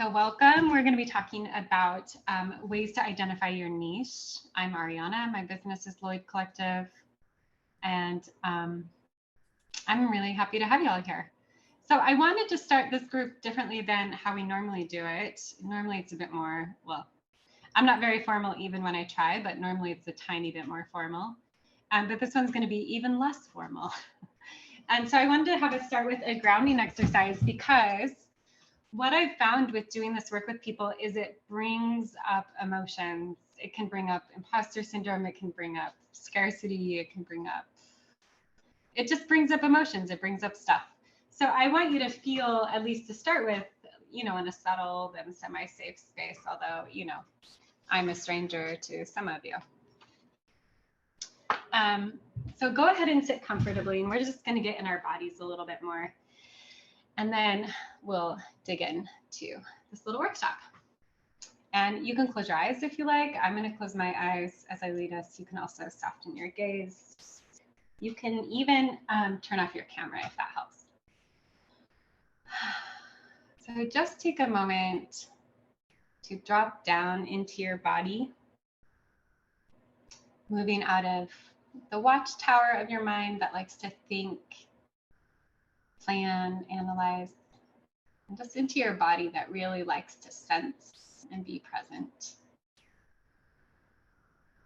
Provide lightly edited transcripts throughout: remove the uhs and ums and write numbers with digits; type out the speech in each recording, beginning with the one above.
So welcome. We're going to be talking about ways to identify your niche. I'm Ariana. My business is Lloyd Collective. And I'm really happy to have you all here. So I wanted to start this group differently than how we normally do it. Normally it's a bit more, well, I'm not very formal even when I try, but normally it's a tiny bit more formal. But this one's going to be even less formal. And so I wanted to have us start with a grounding exercise because what I've found with doing this work with people is it brings up emotions. It can bring up imposter syndrome. It can bring up scarcity. It just brings up emotions. It brings up stuff. So I want you to feel, at least to start with, in a settled and semi-safe space, although, I'm a stranger to some of you. So go ahead and sit comfortably, and we're just going to get in our bodies a little bit more. And then we'll dig into this little workshop. And you can close your eyes if you like. I'm going to close my eyes as I lead us. You can also soften your gaze. You can even turn off your camera if that helps. So just take a moment to drop down into your body, moving out of the watchtower of your mind that likes to think, plan, analyze, and just into your body that really likes to sense and be present.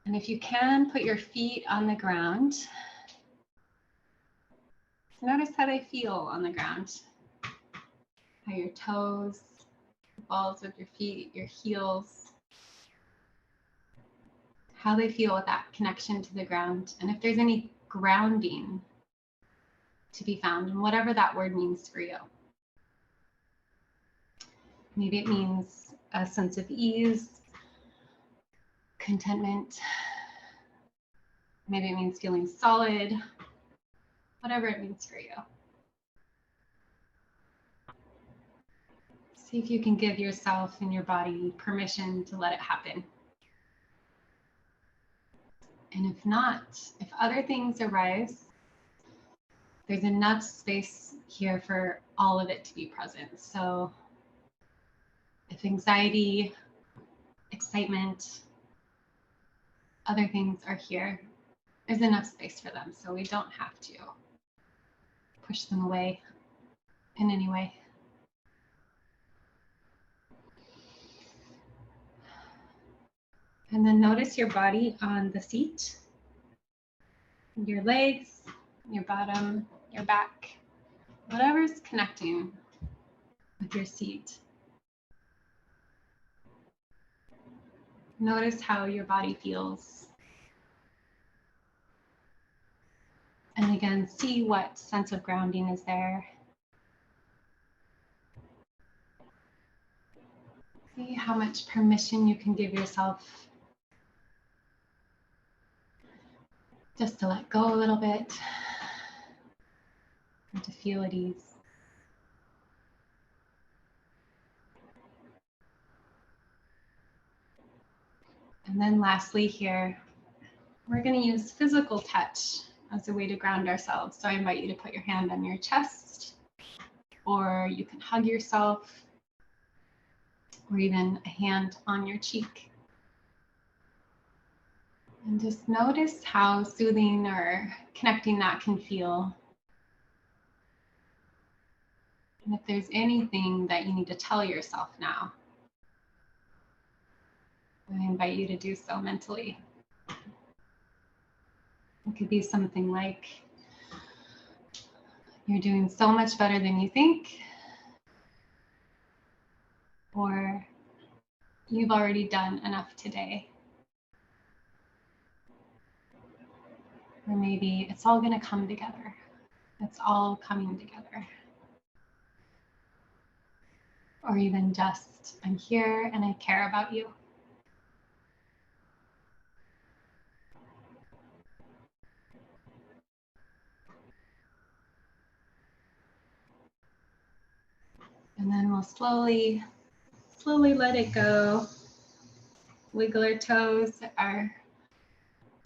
And if you can, put your feet on the ground. Notice how they feel on the ground. How your toes, the balls of your feet, your heels, how they feel with that connection to the ground. And if there's any grounding to be found, and whatever that word means for you. Maybe it means a sense of ease, contentment. Maybe it means feeling solid, whatever it means for you. See if you can give yourself and your body permission to let it happen. And if not, if other things arise, there's enough space here for all of it to be present. So if anxiety, excitement, other things are here, there's enough space for them. So we don't have to push them away in any way. And then notice your body on the seat, your legs, your bottom, your back, whatever's connecting with your seat. Notice how your body feels. And again, see what sense of grounding is there. See how much permission you can give yourself just to let go a little bit and to feel at ease. And then lastly here, we're going to use physical touch as a way to ground ourselves. So I invite you to put your hand on your chest, or you can hug yourself, or even a hand on your cheek. And just notice how soothing or connecting that can feel. And if there's anything that you need to tell yourself now, I invite you to do so mentally. It could be something like, you're doing so much better than you think, or you've already done enough today. Or maybe it's all going to come together. It's all coming together. Or even just, I'm here and I care about you. And then we'll slowly let it go. Wiggle our toes,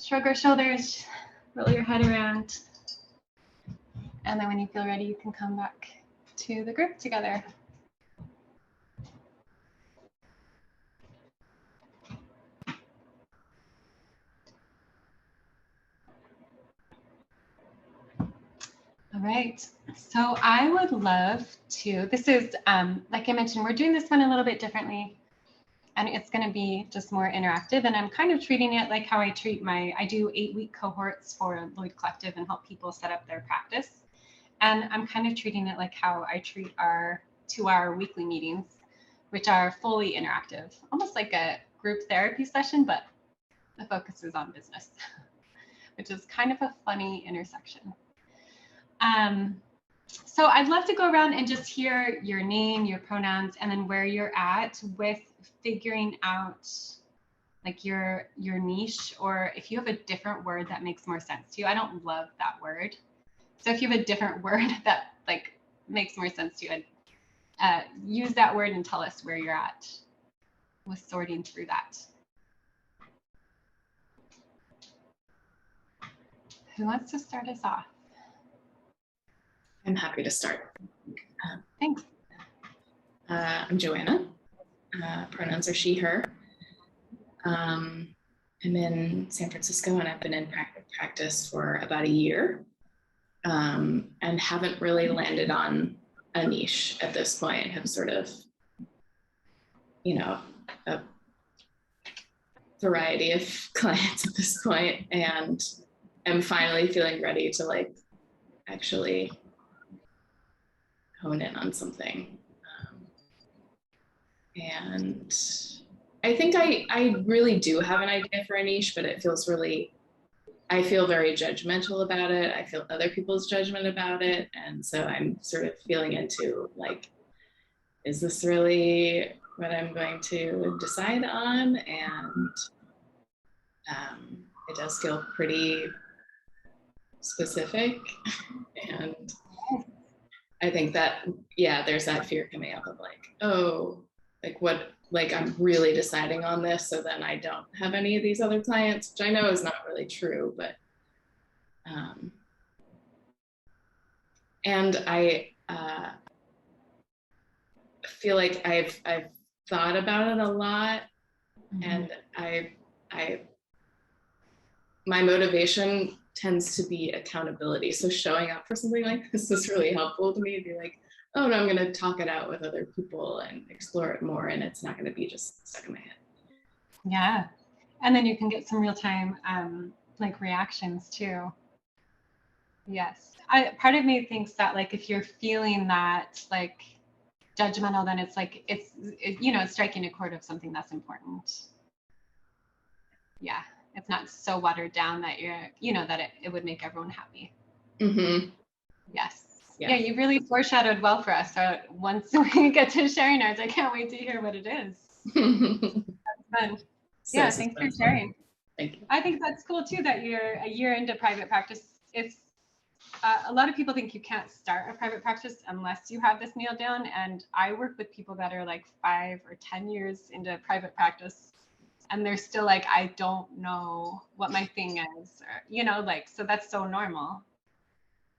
shrug our shoulders, roll your head around. And then when you feel ready, you can come back to the group together. All right. So I would love to, this is, like I mentioned, we're doing this one a little bit differently, and it's going to be just more interactive. And I'm kind of treating it like how I treat I do 8-week cohorts for Lloyd Collective and help people set up their practice. And I'm kind of treating it like how I treat our 2-hour weekly meetings, which are fully interactive, almost like a group therapy session, but the focus is on business, which is kind of a funny intersection. So I'd love to go around and just hear your name, your pronouns, and then where you're at with figuring out like your niche, or if you have a different word that makes more sense to you. I don't love that word. So if you have a different word that like makes more sense to you, use that word and tell us where you're at with sorting through that. Who wants to start us off? I'm happy to start. Thanks. I'm Joanna. Pronouns are she, her. I'm in San Francisco, and I've been in practice for about a year, and haven't really landed on a niche at this point. I have sort of, a variety of clients at this point, and I'm finally feeling ready to like actually hone in on something. And I think I really do have an idea for a niche, but it feels really, I feel very judgmental about it. I feel other people's judgment about it. And so I'm sort of feeling into like, is this really what I'm going to decide on? And it does feel pretty specific. And I think that, yeah, there's that fear coming up of like, oh, like what, like I'm really deciding on this, so then I don't have any of these other clients, which I know is not really true, but and I feel like I've thought about it a lot, and my motivation tends to be accountability. So showing up for something like this is really helpful to me to be like, oh no, I'm going to talk it out with other people and explore it more, and it's not going to be just stuck in my head. Yeah, and then you can get some real-time like reactions too. Yes, part of me thinks that like if you're feeling that like judgmental, then it's like it's striking a chord of something that's important. Yeah, it's not so watered down that that it would make everyone happy. Mm-hmm. Yes. Yeah, you really foreshadowed well for us. So once we get to sharing ours, I can't wait to hear what it is. That's fun. Yeah, thanks for sharing. Thank you. I think that's cool too that you're a year into private practice. It's a lot of people think you can't start a private practice unless you have this nailed down. And I work with people that are like 5 or 10 years into private practice, and they're still like, I don't know what my thing is, or, like, so that's so normal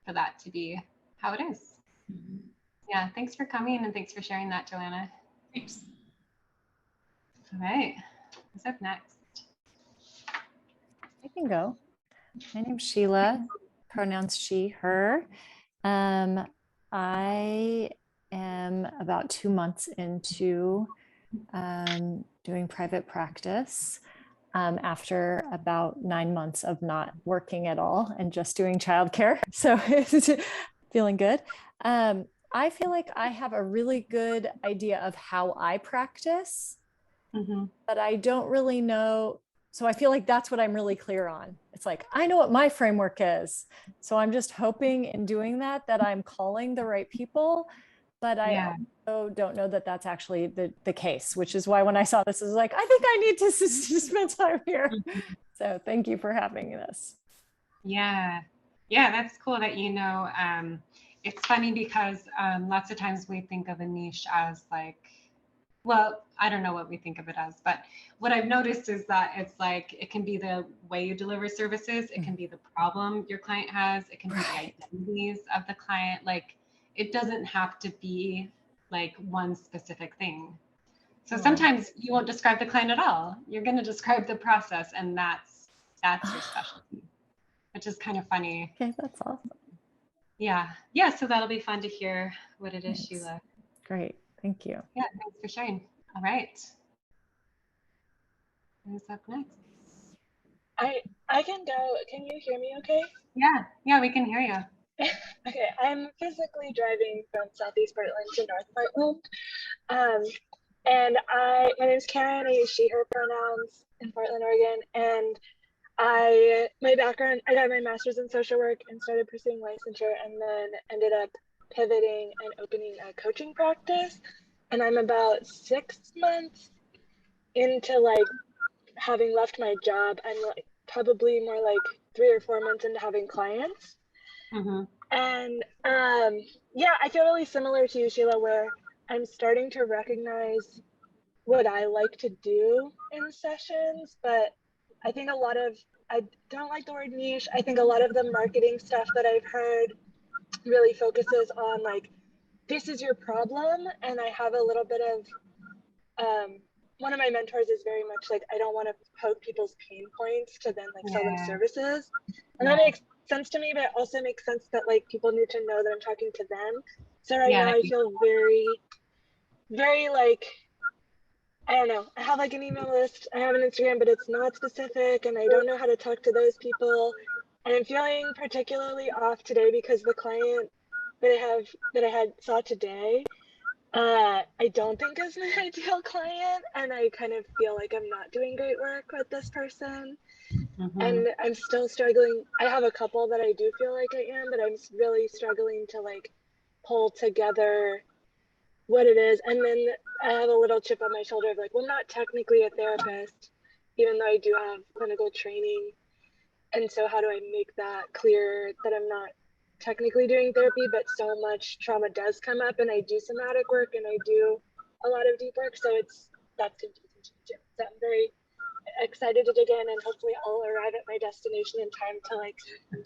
for that to be how it is. Mm-hmm. Yeah, thanks for coming, and thanks for sharing that, Joanna. Thanks. All right, who's up next? I can go. My name's Sheila, pronouns she, her. I am about 2 months into doing private practice after about 9 months of not working at all and just doing childcare. So it's feeling good. I feel like I have a really good idea of how I practice, but I don't really know. So I feel like that's what I'm really clear on. It's like, I know what my framework is. So I'm just hoping in doing that I'm calling the right people, but I also don't know that that's actually the case, which is why when I saw this, I was like, I think I need to spend time here. So thank you for having this. Yeah, that's cool that it's funny because lots of times we think of a niche as like, well, I don't know what we think of it as, but what I've noticed is that it's like, it can be the way you deliver services. It can be the problem your client has. It can be the identities of the client. Like, it doesn't have to be like one specific thing. So sometimes you won't describe the client at all. You're going to describe the process, and that's your specialty, which is kind of funny. Okay, that's awesome. Yeah, so that'll be fun to hear what it is, Thanks. Sheila. Great. Thank you. Yeah, thanks for sharing. All right. Who's up next? I can go. Can you hear me okay? Yeah, we can hear you. Okay, I'm physically driving from Southeast Portland to North Portland. And my name is Karen. I use she, her pronouns in Portland, Oregon. And my background, I got my master's in social work and started pursuing licensure, and then ended up pivoting and opening a coaching practice. And I'm about 6 months into like having left my job. I'm like probably more like 3 or 4 months into having clients. Mm-hmm. And yeah, I feel really similar to you, Sheila, where I'm starting to recognize what I like to do in sessions, but I think I don't like the word niche. I think a lot of the marketing stuff that I've heard really focuses on like, this is your problem. And I have a little bit of, one of my mentors is very much like, I don't want to poke people's pain points to then like sell them services. And that makes sense to me, but it also makes sense that like people need to know that I'm talking to them. So right now I feel very, very like, I don't know. I have like an email list. I have an Instagram, but it's not specific, and I don't know how to talk to those people. And I'm feeling particularly off today because the client that I saw today, I don't think is my ideal client, and I kind of feel like I'm not doing great work with this person. Mm-hmm. And I'm still struggling. I have a couple that I do feel like I am, but I'm really struggling to like pull together what it is. And then I have a little chip on my shoulder of like, well, I'm not technically a therapist, even though I do have clinical training. And so how do I make that clear that I'm not technically doing therapy, but so much trauma does come up, and I do somatic work and I do a lot of deep work. So that's confusing to me too. So I'm very excited to dig in, and hopefully I'll arrive at my destination in time to like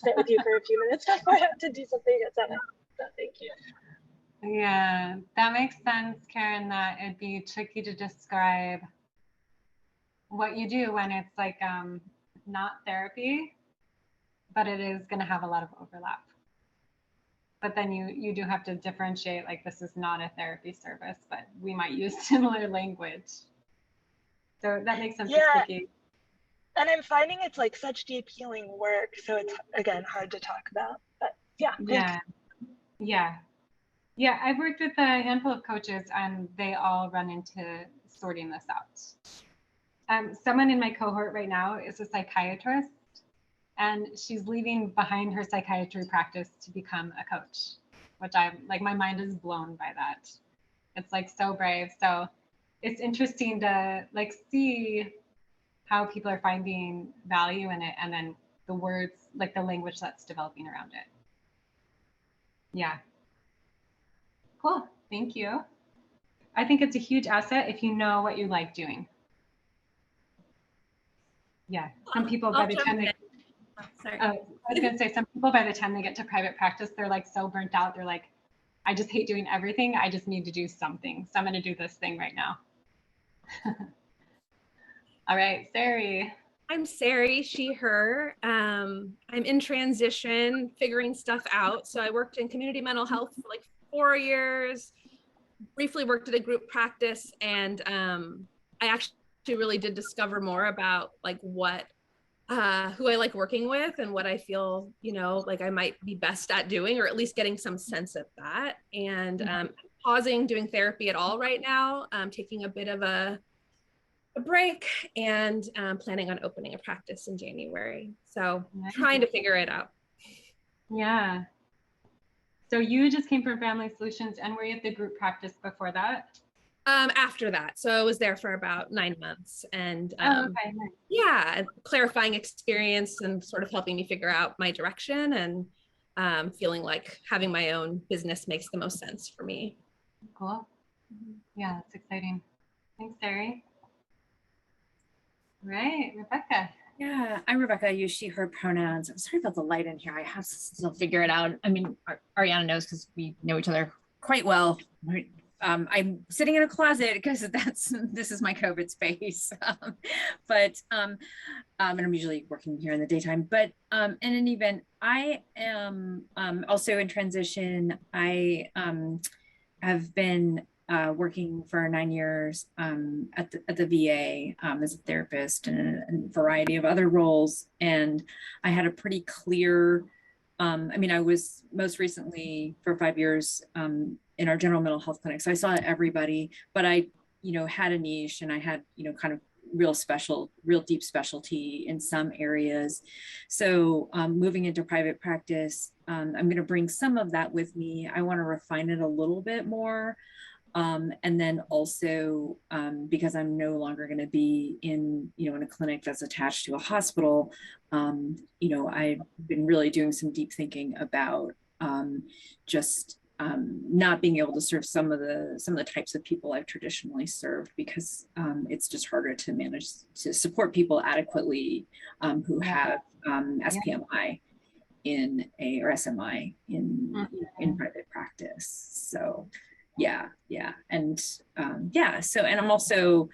sit with you for a few minutes before I have to do something at 7. So thank you. Yeah, that makes sense, Karen, that it'd be tricky to describe what you do when it's like not therapy, but it is going to have a lot of overlap. But then you do have to differentiate, like, this is not a therapy service, but we might use similar language. So that makes sense. Yeah. It's tricky. And I'm finding it's like such deep healing work. So it's, again, hard to talk about. But yeah. Yeah, I've worked with a handful of coaches, and they all run into sorting this out. Someone in my cohort right now is a psychiatrist, and she's leaving behind her psychiatry practice to become a coach, which I'm like, my mind is blown by that. It's like so brave. So it's interesting to like see how people are finding value in it, and then the words, like the language that's developing around it. Yeah. Cool. Thank you. I think it's a huge asset if you know what you like doing. Yeah. Some people by the time they I was going to say, some people by the time they get to private practice, they're like so burnt out. They're like, I just hate doing everything. I just need to do something. So I'm going to do this thing right now. All right, Sari. I'm Sari, she, her. I'm in transition, figuring stuff out. So I worked in community mental health for like 4 years, briefly worked at a group practice, and I actually really did discover more about like who I like working with and what I feel, like I might be best at doing, or at least getting some sense of that. And pausing doing therapy at all right now, taking a bit of a break, and planning on opening a practice in January. So trying to figure it out. Yeah. So you just came from Family Solutions, and were you at the group practice before that? After that. So I was there for about 9 months, and okay. Yeah, clarifying experience and sort of helping me figure out my direction, and feeling like having my own business makes the most sense for me. Cool. Yeah, that's exciting. Thanks, Sari. Right, Rebecca. Yeah, I'm Rebecca. I use she, her pronouns. I'm sorry about the light in here. I have to still figure it out. I mean, Ariana knows because we know each other quite well. I'm sitting in a closet because this is my COVID space. And I'm usually working here in the daytime. But in an event, I am also in transition. I have been working for 9 years at the VA as a therapist and a variety of other roles. And I had a pretty clear, I mean, I was most recently for 5 years in our general mental health clinic. So I saw everybody, but I, had a niche, and I had, kind of real deep specialty in some areas. So moving into private practice, I'm going to bring some of that with me. I want to refine it a little bit more. And then also because I'm no longer going to be in a clinic that's attached to a hospital, I've been really doing some deep thinking about just not being able to serve some of the types of people I've traditionally served, because it's just harder to manage to support people adequately who have SPMI or SMI in private practice. So yeah. And and I'm also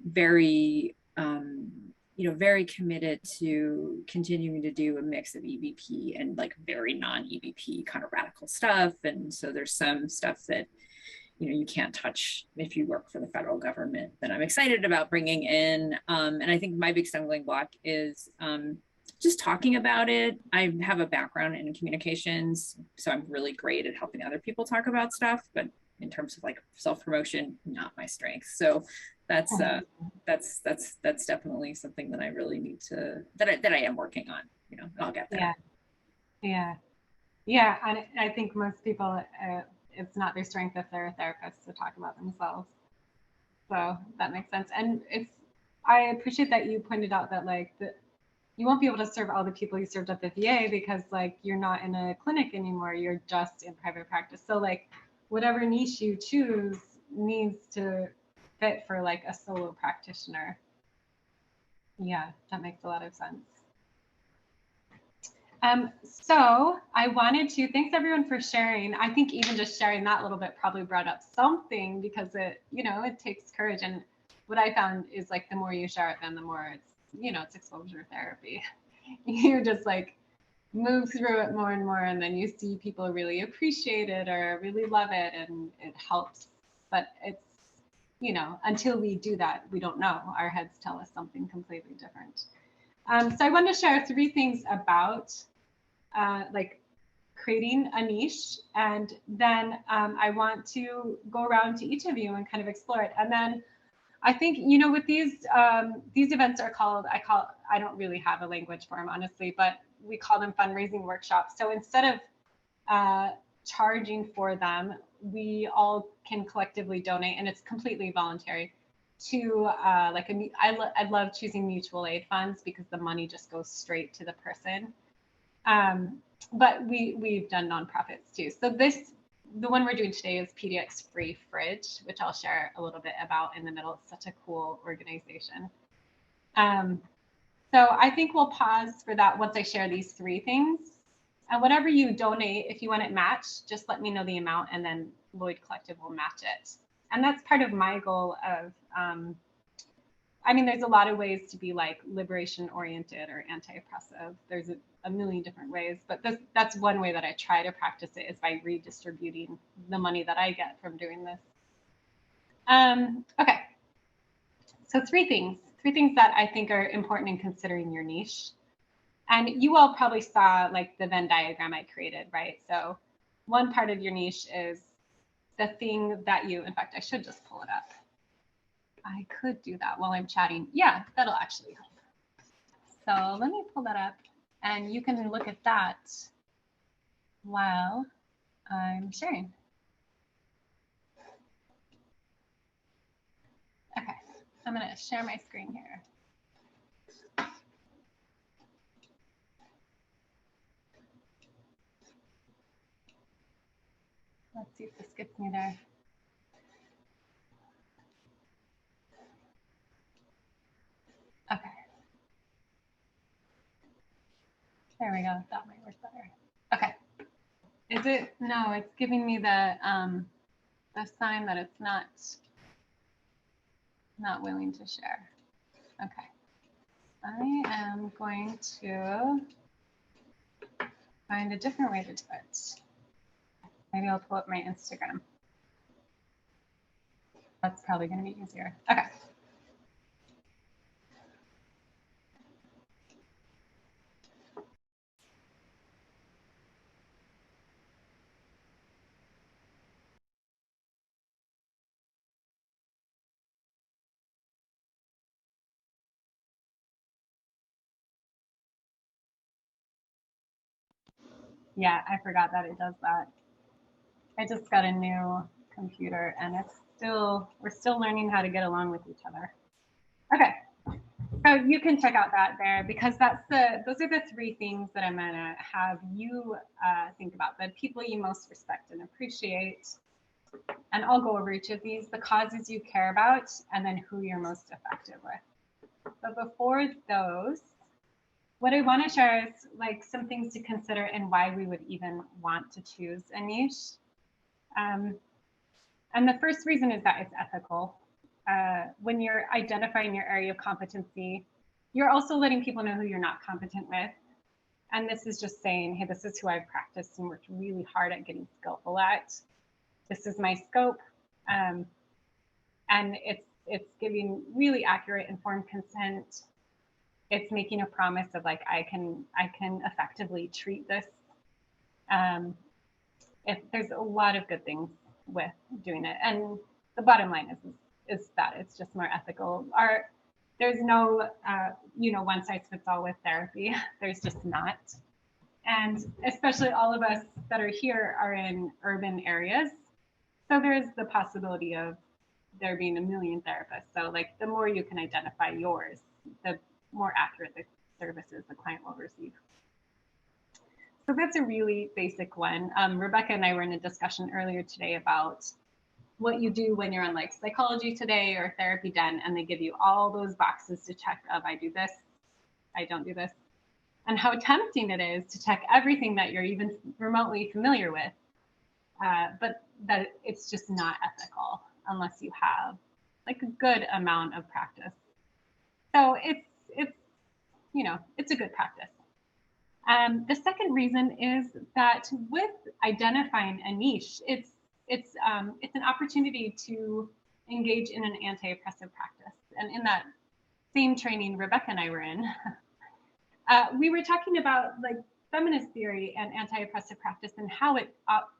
very very committed to continuing to do a mix of EBP and like very non-EBP kind of radical stuff. And so there's some stuff that you can't touch if you work for the federal government that I'm excited about bringing in. And I think my big stumbling block is just talking about it. I have a background in communications, so I'm really great at helping other people talk about stuff, but in terms of like self-promotion, not my strength. So that's definitely something that I really need to, that I am working on, I'll get there. Yeah. And I think most people, it's not their strength if they're a therapist to talk about themselves. So that makes sense. And I appreciate that you pointed out that you won't be able to serve all the people you served at the VA because you're not in a clinic anymore. You're just in private practice. So whatever niche you choose needs to fit for a solo practitioner. Yeah, that makes a lot of sense. So I wanted to, thanks everyone for sharing. I think even just sharing that little bit probably brought up something, because it takes courage. And what I found is the more you share it, then the more it's exposure therapy. You just move through it more and more, and then you see people really appreciate it or really love it, and it helps. But it's, until we do that, we don't know. Our heads tell us something completely different. So I want to share 3 things about creating a niche, and then I want to go around to each of you and kind of explore it. And then I think, with these events are called, I don't really have a language for them, honestly, but we call them fundraising workshops. So instead of charging for them, we all can collectively donate, and it's completely voluntary, to I love choosing mutual aid funds because the money just goes straight to the person. But we've done nonprofits too. So the one we're doing today is PDX Free Fridge, which I'll share a little bit about in the middle. It's such a cool organization. So I think we'll pause for that once I share these 3 things. And whatever you donate, if you want it matched, just let me know the amount, and then Lloyd Collective will match it. And that's part of my goal of, there's a lot of ways to be liberation oriented or anti-oppressive. There's a million different ways, but that's one way that I try to practice it, is by redistributing the money that I get from doing this. Okay, so 3 things that I think are important in considering your niche. And you all probably saw the Venn diagram I created, right? So one part of your niche is the thing that in fact, I should just pull it up. I could do that while I'm chatting. Yeah, that'll actually help. So let me pull that up, and you can look at that while I'm sharing. Okay, I'm going to share my screen here. Let's see if this gets me there. Okay. There we go. That might work better. Okay. Is it? No, it's giving me the a sign that it's not willing to share. Okay. I am going to find a different way to do it. Maybe I'll pull up my Instagram. That's probably going to be easier. Okay. Yeah, I forgot that it does that. I just got a new computer and we're still learning how to get along with each other. Okay, so you can check out that there because those are the three things that I'm gonna have you think about, the people you most respect and appreciate. And I'll go over each of these, the causes you care about, and then who you're most effective with. But before those, what I want to share is like some things to consider and why we would even want to choose a niche. And the first reason is that it's ethical. When you're identifying your area of competency, you're also letting people know who you're not competent with. And this is just saying, hey, this is who I've practiced and worked really hard at getting skillful at. This is my scope. And it's giving really accurate, informed consent. It's making a promise of like, I can effectively treat this. If there's a lot of good things with doing it. And the bottom line is that it's just more ethical. There's no, one size fits all with therapy. There's just not. And especially all of us that are here are in urban areas. So there's the possibility of there being a million therapists. So like the more you can identify yours, the more accurate the services the client will receive. So that's a really basic one. Rebecca and I were in a discussion earlier today about what you do when you're on like Psychology Today or Therapy Den, and they give you all those boxes to check of I do this, I don't do this, and how tempting it is to check everything that you're even remotely familiar with, but that it's just not ethical unless you have like a good amount of practice. So it's a good practice. The second reason is that with identifying a niche, it's an opportunity to engage in an anti-oppressive practice. And in that same training Rebecca and I were in, we were talking about like feminist theory and anti-oppressive practice and how it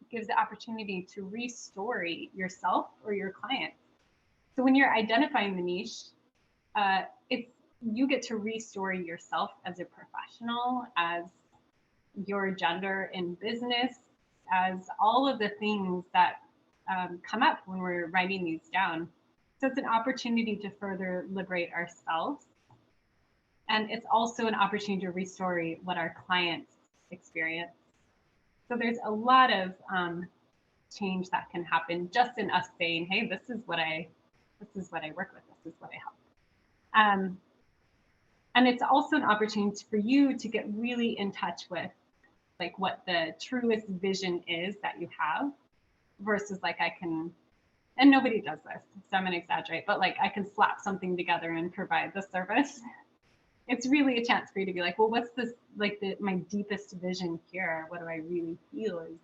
gives the opportunity to restory yourself or your client. So when you're identifying the niche, you get to restore yourself as a professional, as your gender in business, as all of the things that come up when we're writing these down. So it's an opportunity to further liberate ourselves. And it's also an opportunity to restore what our clients experience. So there's a lot of change that can happen just in us saying, hey, this is what I work with, this is what I help. And it's also an opportunity for you to get really in touch with like what the truest vision is that you have versus like and nobody does this, so I'm gonna exaggerate, but like I can slap something together and provide the service. It's really a chance for you to be like, well, what's this, like my deepest vision here? What do I really feel is,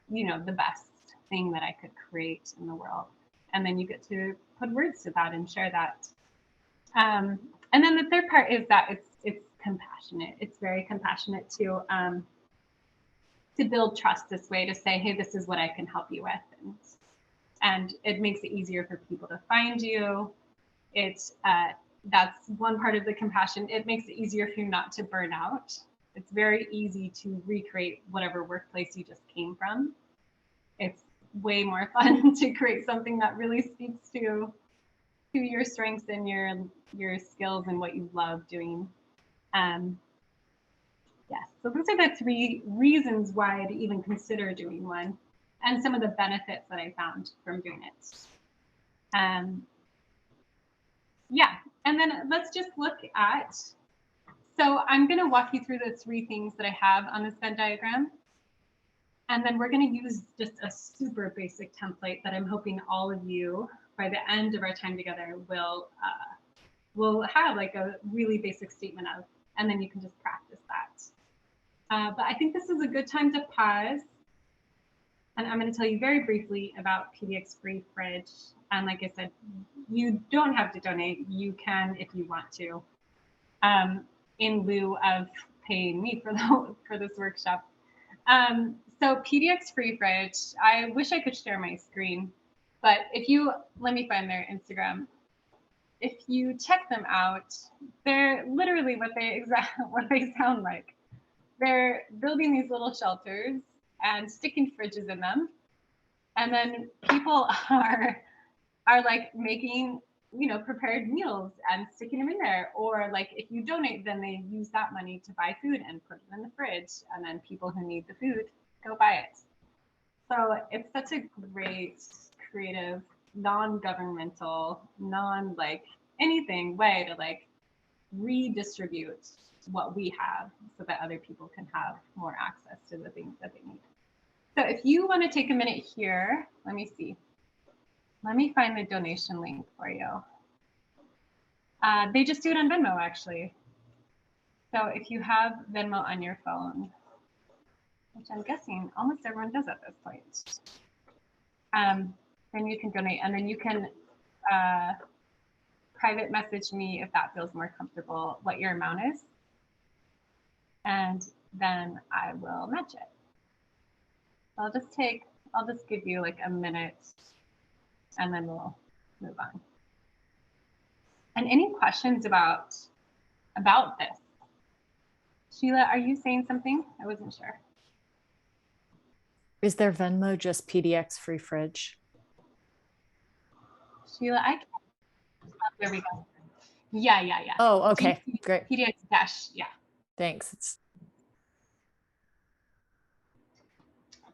the best thing that I could create in the world? And then you get to put words to that and share that. And then the third part is that it's compassionate. It's very compassionate to build trust this way, to say, hey, this is what I can help you with. And it makes it easier for people to find you. That's one part of the compassion. It makes it easier for you not to burn out. It's very easy to recreate whatever workplace you just came from. It's way more fun to create something that really speaks to your strengths and your skills and what you love doing. Yes, so those are the three reasons why to even consider doing one, and some of the benefits that I found from doing it. Yeah, and then let's just look at, so I'm going to walk you through the three things that I have on this Venn diagram. And then we're going to use just a super basic template that I'm hoping all of you, by the end of our time together, will have like a really basic statement of, and then you can just practice that. But I think this is a good time to pause. And I'm going to tell you very briefly about PDX Free Fridge. And like I said, you don't have to donate. You can if you want to, in lieu of paying me for this workshop. So PDX Free Fridge, I wish I could share my screen, but if you, let me find their Instagram. If you check them out, they're literally what they sound like. They're building these little shelters and sticking fridges in them. And then people are like making, prepared meals and sticking them in there. Or like if you donate, then they use that money to buy food and put it in the fridge. And then people who need the food go buy it. So it's such a great, creative, non-governmental, non-like anything way to like redistribute what we have so that other people can have more access to the things that they need. So if you want to take a minute here, let me see. Let me find the donation link for you. They just do it on Venmo, actually. So if you have Venmo on your phone, which I'm guessing almost everyone does at this point, then you can donate, and then you can private message me if that feels more comfortable, what your amount is, and then I will match it. I'll just give you like a minute, and then we'll move on. And any questions about this? Sheila, are you saying something? I wasn't sure. Is their Venmo just PDX Free Fridge? Sheila, I can't. Oh, there we go. Yeah. Oh, okay, great. PDX dash, yeah. Thanks.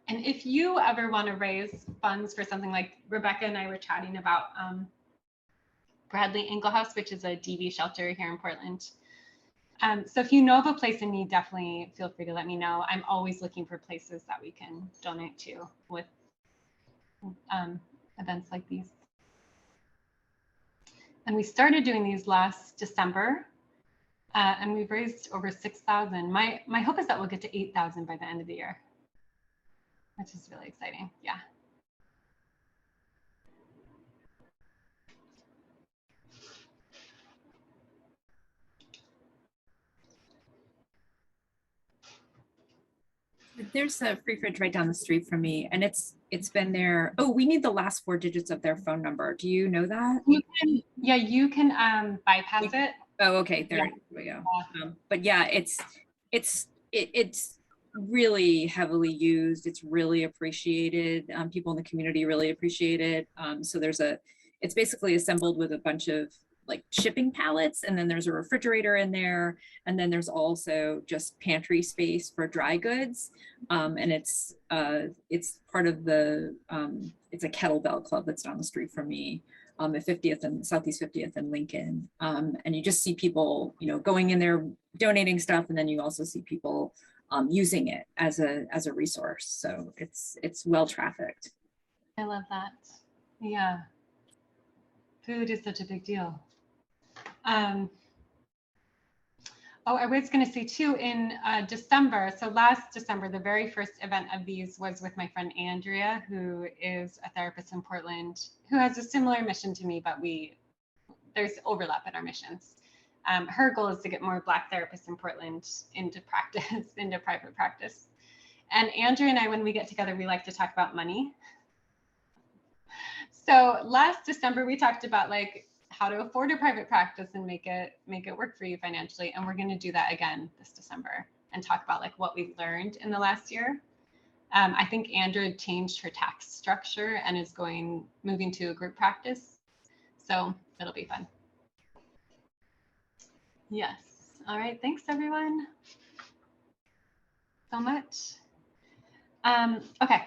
And if you ever want to raise funds for something like Rebecca and I were chatting about Bradley Inglehouse, which is a DV shelter here in Portland. So if you know of a place in need, definitely feel free to let me know. I'm always looking for places that we can donate to with events like these. And we started doing these last December, and we've raised over 6,000. My hope is that we'll get to 8,000 by the end of the year, which is really exciting. Yeah. There's a free fridge right down the street from me, and it's been there. Oh, we need the last 4 digits of their phone number. Do you know that? You can bypass it. Oh, okay. There we go. But yeah, it's really heavily used. It's really appreciated. People in the community really appreciate it. So it's basically assembled with a bunch of like shipping pallets, and then there's a refrigerator in there, and then there's also just pantry space for dry goods, and it's part of the it's a kettlebell club that's down the street from me, at 50th and Southeast 50th and Lincoln, and you just see people going in there donating stuff, and then you also see people using it as a resource. So it's well trafficked. I love that. Yeah, food is such a big deal. Oh, I was going to say too, in December, so last December, the very first event of these was with my friend Andrea, who is a therapist in Portland, who has a similar mission to me, but there's overlap in our missions. Her goal is to get more Black therapists in Portland into practice, into private practice. And Andrea and I, when we get together, we like to talk about money. So last December, we talked about like how to afford a private practice and make it work for you financially. And we're going to do that again this December and talk about like what we've learned in the last year. I think Andrea changed her tax structure and is moving to a group practice. So it'll be fun. Yes. All right. Thanks, everyone. So much. Okay.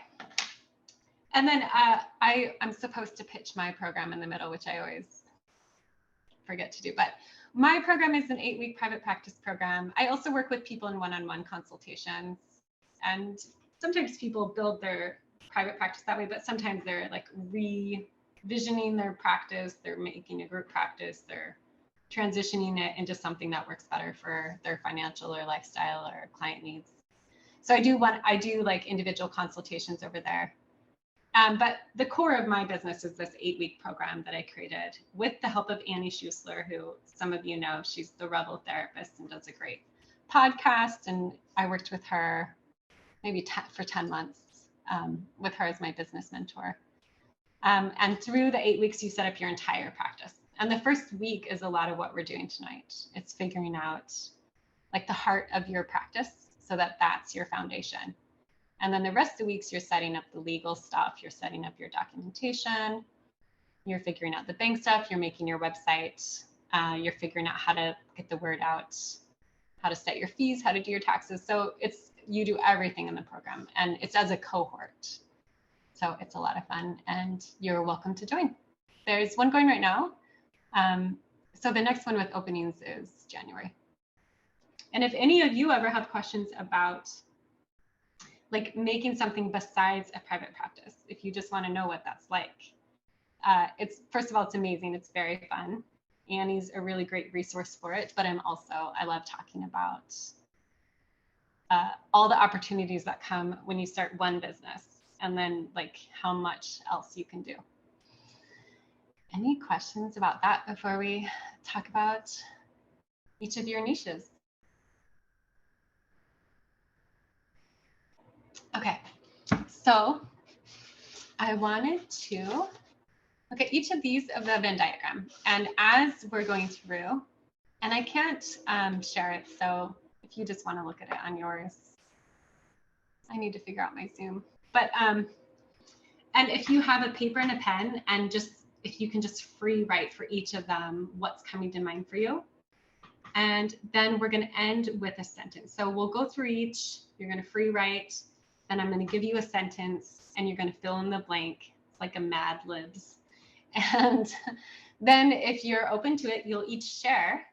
And then I'm supposed to pitch my program in the middle, which I always forget to do. But my program is an 8-week private practice program. I also work with people in one-on-one consultations. And sometimes people build their private practice that way, but sometimes they're like revisioning their practice, they're making a group practice, they're transitioning it into something that works better for their financial or lifestyle or client needs. So I do like individual consultations over there. But the core of my business is this 8-week program that I created with the help of Annie Schusler, who some of you know. She's the Rebel therapist and does a great podcast. And I worked with her maybe for 10 months with her as my business mentor. And through the 8 weeks, you set up your entire practice. And the first week is a lot of what we're doing tonight. It's figuring out like the heart of your practice so that that's your foundation. And then the rest of the weeks, you're setting up the legal stuff, you're setting up your documentation, you're figuring out the bank stuff, you're making your website, you're figuring out how to get the word out, how to set your fees, how to do your taxes. So you do everything in the program, and it's as a cohort. So it's a lot of fun, and you're welcome to join. There's one going right now. So the next one with openings is January. And if any of you ever have questions about like making something besides a private practice, if you just want to know what that's like, first of all, it's amazing. It's very fun. Annie's a really great resource for it, but I love talking about all the opportunities that come when you start one business, and then like how much else you can do. Any questions about that before we talk about each of your niches? Okay, so I wanted to look at each of these of the Venn diagram. And as we're going through, and I can't share it, so if you just want to look at it on yours, I need to figure out my Zoom. But, and if you have a paper and a pen, and if you can just free write for each of them what's coming to mind for you. And then we're going to end with a sentence. So we'll go through each, you're going to free write, then I'm going to give you a sentence, and you're going to fill in the blank. It's like a Mad Libs. And then if you're open to it, you'll each share,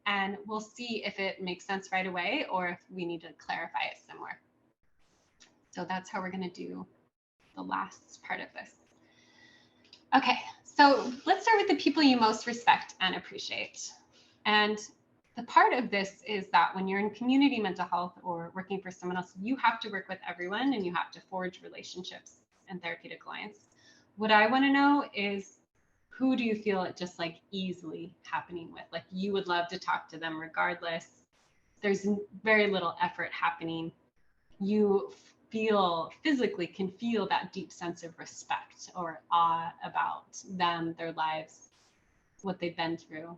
and we'll see if it makes sense right away or if we need to clarify it somewhere. So that's how we're going to do the last part of this. Okay, so let's start with the people you most respect and appreciate. And the part of this is that when you're in community mental health or working for someone else, you have to work with everyone and you have to forge relationships and therapeutic alliance. What I want to know is, who do you feel it just like easily happening with? Like you would love to talk to them regardless. There's very little effort happening. You can feel that deep sense of respect or awe about them, their lives, what they've been through.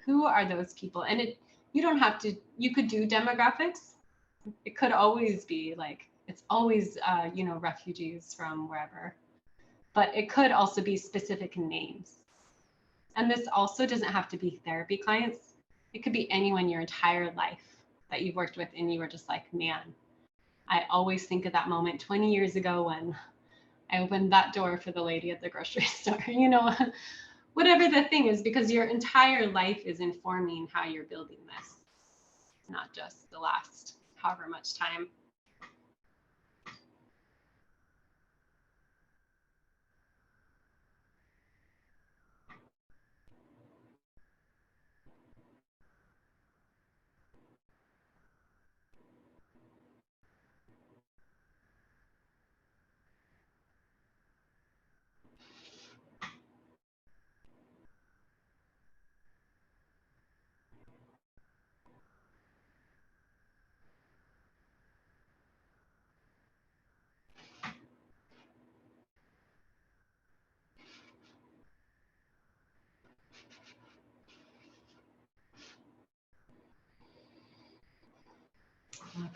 Who are those people? And you don't have to, you could do demographics. It could always be like, it's always, refugees from wherever, but it could also be specific names. And this also doesn't have to be therapy clients. It could be anyone your entire life that you've worked with and you were just like, man, I always think of that moment 20 years ago when I opened that door for the lady at the grocery store, whatever the thing is, because your entire life is informing how you're building this, not just the last however much time.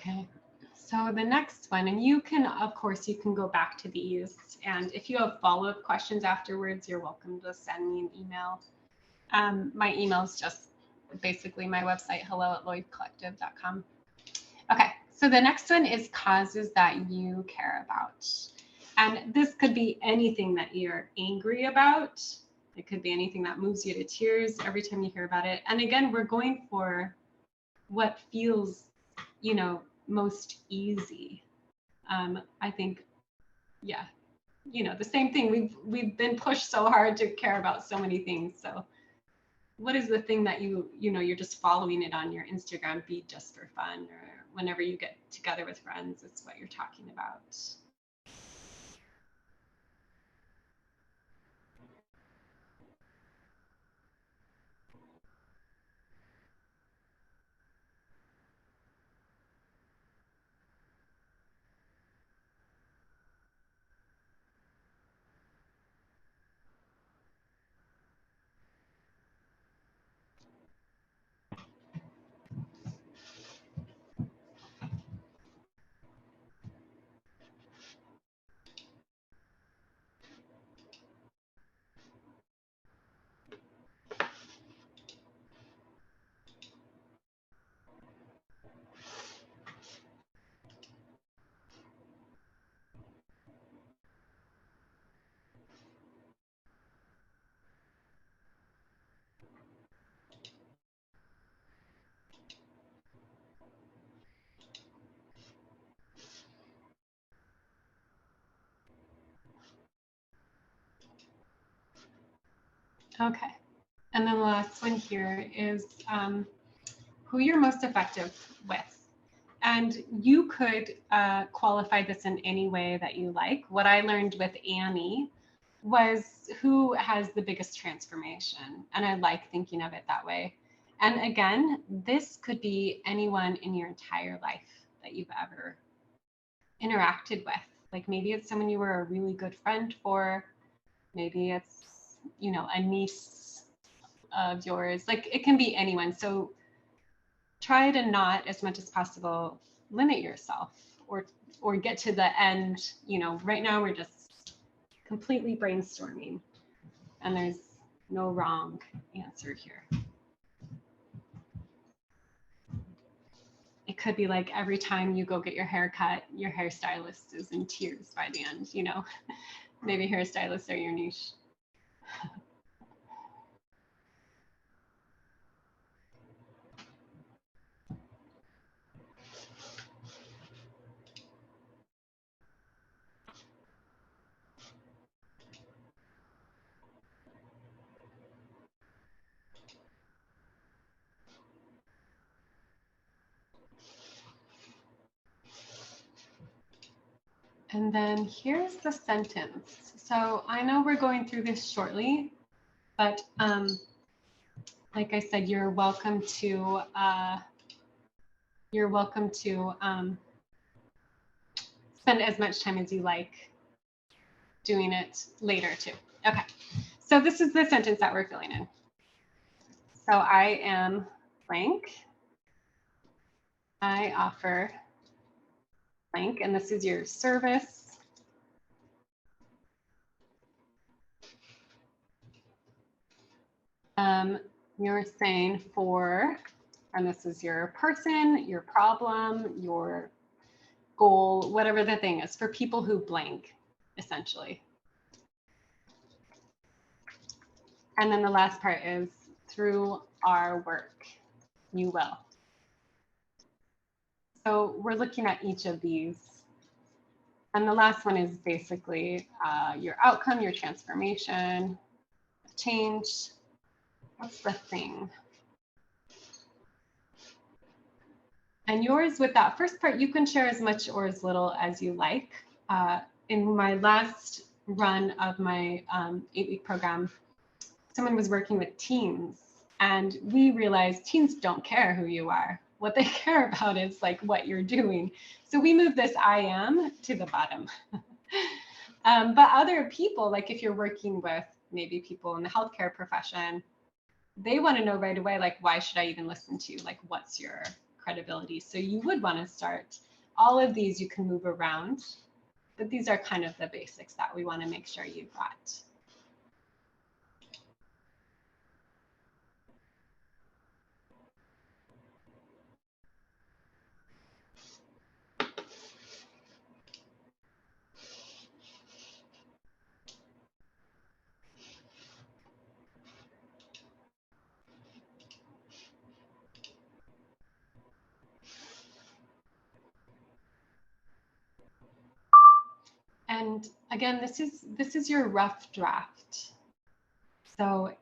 Okay, so the next one, and you can, of course, you can go back to these, and if you have follow-up questions afterwards, you're welcome to send me an email. My email is just basically my website, hello@lloydcollective.com. Okay, so the next one is causes that you care about. And this could be anything that you're angry about. It could be anything that moves you to tears every time you hear about it. And again, we're going for what feels, most easy. I think, yeah, the same thing. We've been pushed so hard to care about so many things. So what is the thing that you're just following it on your Instagram feed just for fun, or whenever you get together with friends, it's what you're talking about? Okay. And then the last one here is who you're most effective with. And you could qualify this in any way that you like. What I learned with Annie was who has the biggest transformation. And I like thinking of it that way. And again, this could be anyone in your entire life that you've ever interacted with. Like maybe it's someone you were a really good friend for. Maybe it's, a niece of yours. Like it can be anyone. So try to not, as much as possible, limit yourself or get to the end. Right now we're just completely brainstorming and there's no wrong answer here. It could be like every time you go get your hair cut, your hairstylist is in tears by the end, Maybe hairstylists are your niche. And then here's the sentence. So I know we're going through this shortly, but like I said, you're welcome to spend as much time as you like doing it later too. Okay, so this is the sentence that we're filling in. So I am blank. I offer blank, and this is your service. You're saying for, and this is your person, your problem, your goal, whatever the thing is, for people who blank, essentially. And then the last part is through our work, you will. So we're looking at each of these. And the last one is basically your outcome, your transformation, change. What's the thing? And yours, with that first part, you can share as much or as little as you like. In my last run of my 8-week program, someone was working with teens, and we realized teens don't care who you are. What they care about is like what you're doing. So we moved this I am to the bottom. But other people, like if you're working with maybe people in the healthcare profession, they want to know right away, like, why should I even listen to you? Like, what's your credibility? So you would want to start. All of these you can move around, but these are kind of the basics that we want to make sure you've got. And again, this is your rough draft. So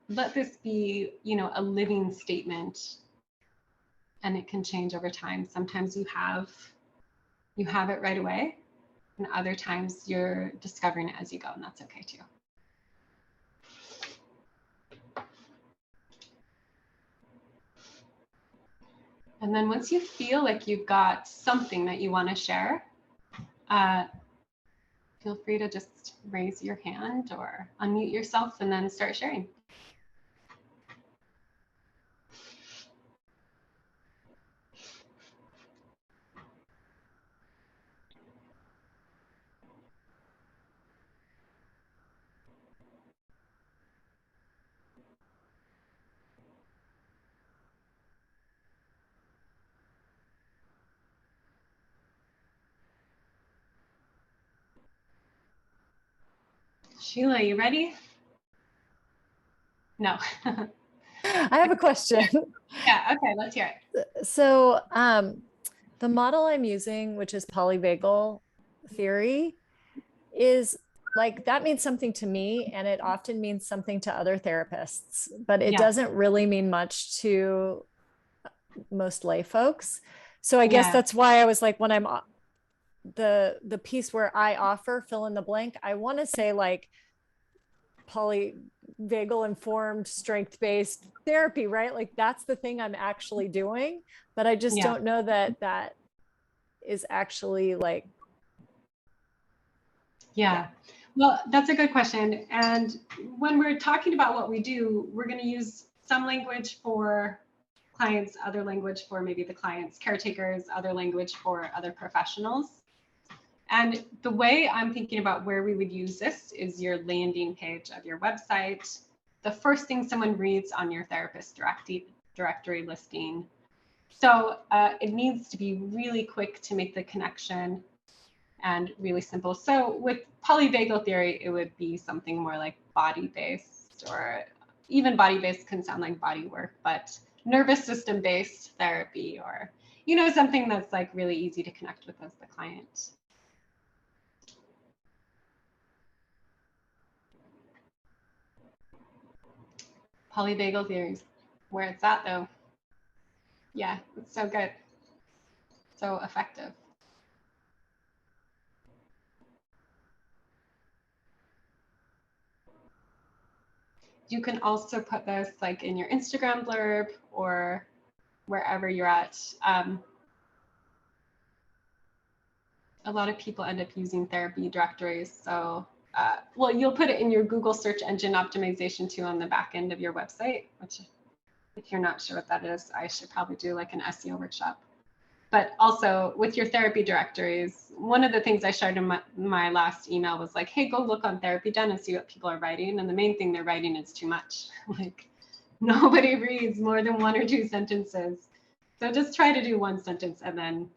let this be, a living statement, and it can change over time. Sometimes you have it right away, and other times you're discovering it as you go, and that's okay too. And then once you feel like you've got something that you want to share, feel free to just raise your hand or unmute yourself and then start sharing. Sheila, you ready? No. I have a question. Yeah, okay, let's hear it. So the model I'm using, which is polyvagal theory, is like, that means something to me, and it often means something to other therapists, but it doesn't really mean much to most lay folks. So I guess that's why I was like, when I'm the piece where I offer fill in the blank, I want to say like polyvagal informed strength-based therapy, right? Like that's the thing I'm actually doing, but I just don't know that that is actually like. Well, that's a good question. And when we're talking about what we do, we're going to use some language for clients, other language for maybe the client's caretakers, other language for other professionals. And the way I'm thinking about where we would use this is your landing page of your website, the first thing someone reads on your therapist directory listing. So it needs to be really quick to make the connection and really simple. So with polyvagal theory, it would be something more like body-based, or even body-based can sound like body work, but nervous system-based therapy, or, something that's like really easy to connect with as the client. Polyvagal theory is where it's at though. Yeah, it's so good. So effective. You can also put this like in your Instagram blurb or wherever you're at. A lot of people end up using therapy directories. So, well, you'll put it in your Google search engine optimization too on the back end of your website, which if you're not sure what that is, I should probably do like an SEO workshop. But also with your therapy directories, one of the things I shared in my last email was like, hey, go look on TherapyDen and see what people are writing. And the main thing they're writing is too much. Like nobody reads more than 1 or 2 sentences. So just try to do 1 sentence and then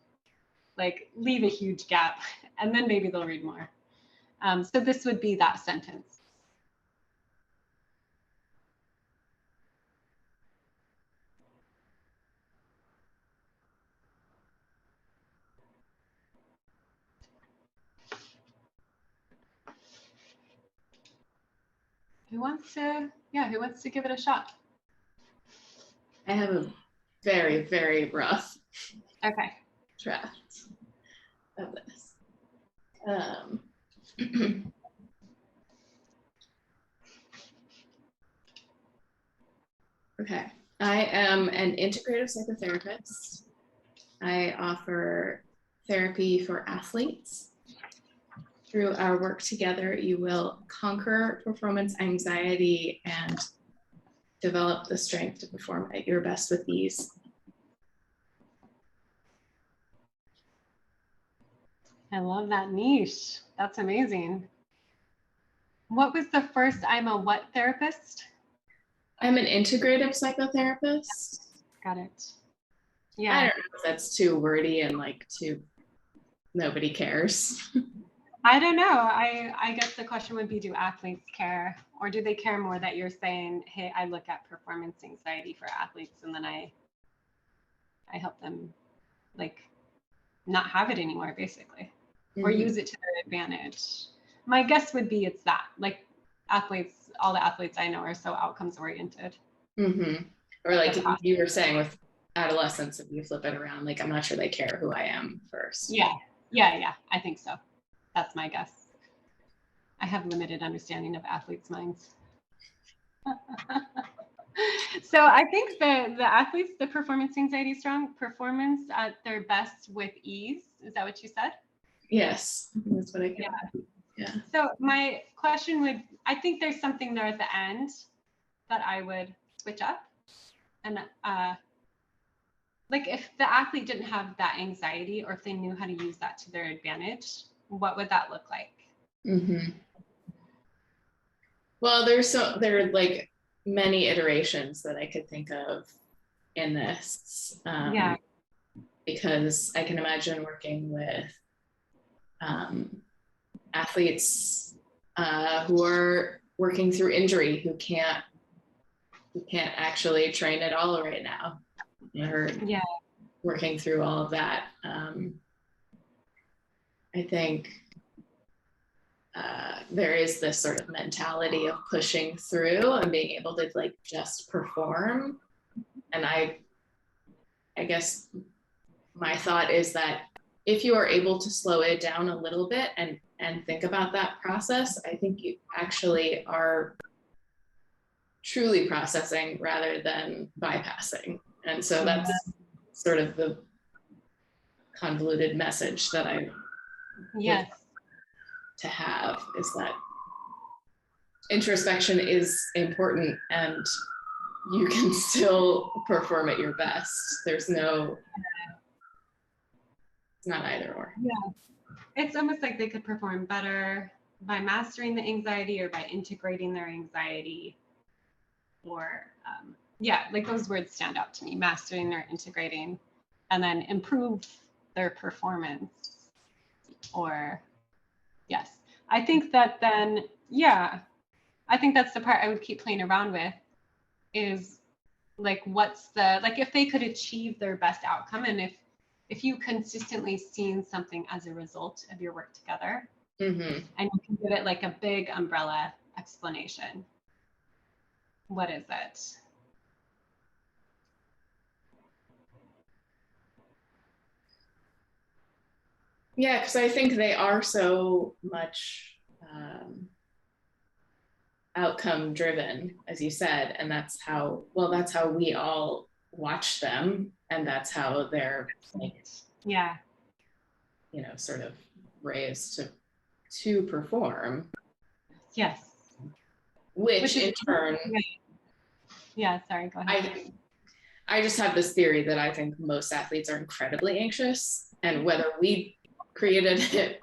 like leave a huge gap, and then maybe they'll read more. So this would be that sentence. Who wants to give it a shot? I have a very, very rough draft of this. Okay, I am an integrative psychotherapist. I offer therapy for athletes. Through our work together, you will conquer performance anxiety and develop the strength to perform at your best with ease. I love that niche. That's amazing. What was the first? I'm a what therapist? I'm an integrative psychotherapist. Got it. Yeah. I don't know if that's too wordy and like nobody cares. I don't know. I guess the question would be, do athletes care, or do they care more that you're saying, hey, I look at performance anxiety for athletes and then I help them like not have it anymore, basically. or use it to their advantage. My guess would be it's that, like athletes, all the athletes I know are so outcomes oriented. Or like you were saying with adolescents, if you flip it around, like I'm not sure they care who I am first. Yeah, I think so. That's my guess. I have limited understanding of athletes' minds. So I think the athletes, the performance anxiety strong, performance at their best with ease. Is that what you said? Yes, that's what I get. Yeah. So my question would, I think there's something there at the end that I would switch up. And like if the athlete didn't have that anxiety, or if they knew how to use that to their advantage, what would that look like? Well, there are like many iterations that I could think of in this. Because I can imagine working with athletes who are working through injury, who can't actually train at all right now. Or working through all of that. I think there is this sort of mentality of pushing through and being able to like just perform. And I guess my thought is that if you are able to slow it down a little bit and think about that process, I think you actually are truly processing rather than bypassing. And so that's sort of the convoluted message that I to have, is that introspection is important and you can still perform at your best. There's no, it's not either or. It's almost like they could perform better by mastering the anxiety or by integrating their anxiety, or like those words stand out to me: mastering or integrating, and then improve their performance. Or I think that then I think that's the part I would keep playing around with, is like what's the, like if they could achieve their best outcome, and if you consistently seen something as a result of your work together, and you can give it like a big umbrella explanation, what is it? Yeah, because I think they are so much outcome driven, as you said, and that's how we all watch them, and that's how they're like, sort of raised to perform. Which in turn, sorry, go ahead. I just have this theory that I think most athletes are incredibly anxious, and whether we created it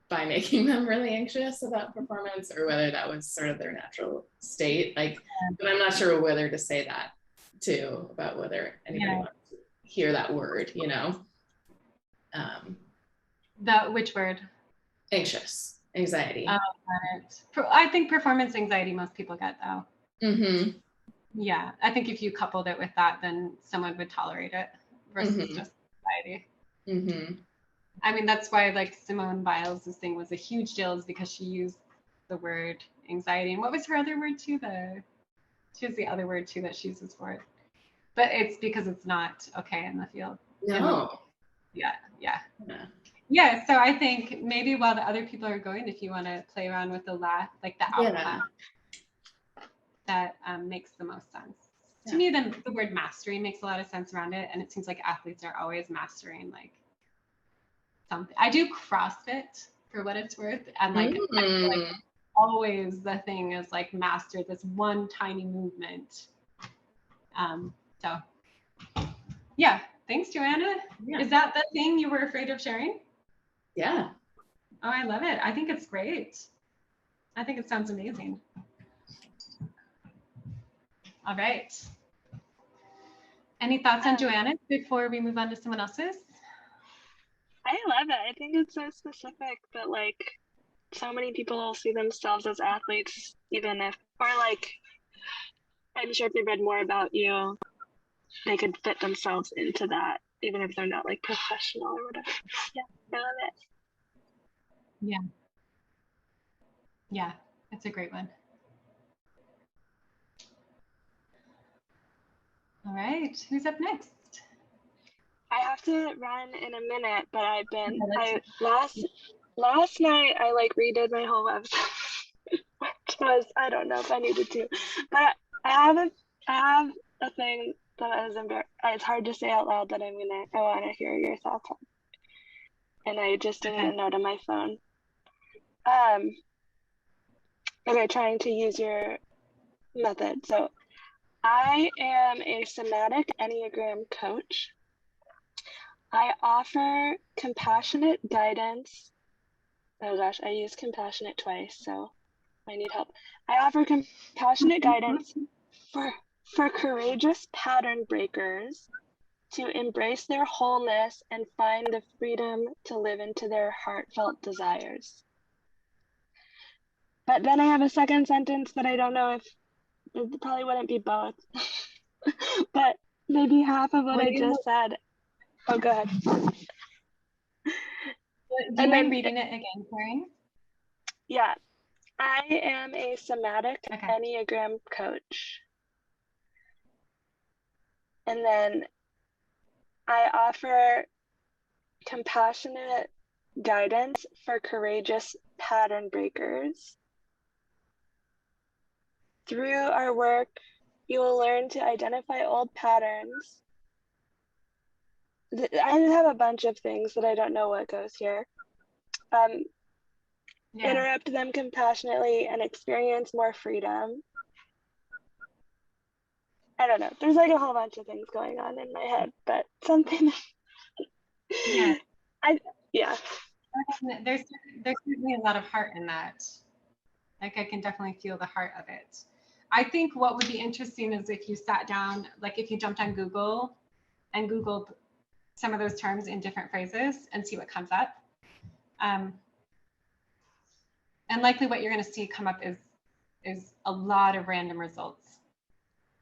by making them really anxious about performance, or whether that was sort of their natural state, like, but I'm not sure whether to say that too, about whether anybody wants to hear that word, Which word? Anxious, anxiety. I think performance anxiety most people get, though. I think if you coupled it with that, then someone would tolerate it versus just anxiety. I mean, that's why like Simone Biles' thing was a huge deal, is because she used the word anxiety. And what was her other word too? She has the other word too that she uses for it. But it's because it's not okay in the field. No. So I think maybe while the other people are going, if you want to play around with the outcome, that makes the most sense. To me, then the word mastery makes a lot of sense around it. And it seems like athletes are always mastering like something. I do CrossFit for what it's worth. And like, I feel like always the thing is like master this one tiny movement. Thanks, Joanna. Is that the thing you were afraid of sharing? Yeah. Oh, I love it. I think it's great. I think it sounds amazing. All right. Any thoughts on Joanna before we move on to someone else's? I love it. I think it's so specific, but like so many people see themselves as athletes, even if, or like, I'm sure if they read more about you, they could fit themselves into that, even if they're not like professional or whatever. I love it. Yeah. Yeah, it's a great one. All right, who's up next? I have to run in a minute, but I've been, Okay, last night I like redid my whole website, which was, I don't know if I needed to, but I have a thing that is it's hard to say out loud that I want to hear your thoughts on. And I just didn't Okay. note on my phone. Okay, trying to use your method. So I am a somatic Enneagram coach. I offer compassionate guidance. Oh gosh, I used compassionate twice, so I need help. I offer compassionate guidance for courageous pattern breakers to embrace their wholeness and find the freedom to live into their heartfelt desires. But then I have a second sentence that I don't know if it probably wouldn't be both, but maybe half of what I just said. Oh, go ahead. Do you mind reading it again, Karen? Yeah, I am a somatic Okay. Enneagram coach. And then I offer compassionate guidance for courageous pattern breakers. Through our work, you will learn to identify old patterns. I have a bunch of things that I don't know what goes here. Interrupt them compassionately and experience more freedom. I don't know. There's like a whole bunch of things going on in my head, but something. Yeah. Yeah. There's certainly a lot of heart in that. Like I can definitely feel the heart of it. I think what would be interesting is if you sat down, like if you jumped on Google and Googled some of those terms in different phrases and see what comes up. And likely what you're going to see come up is a lot of random results.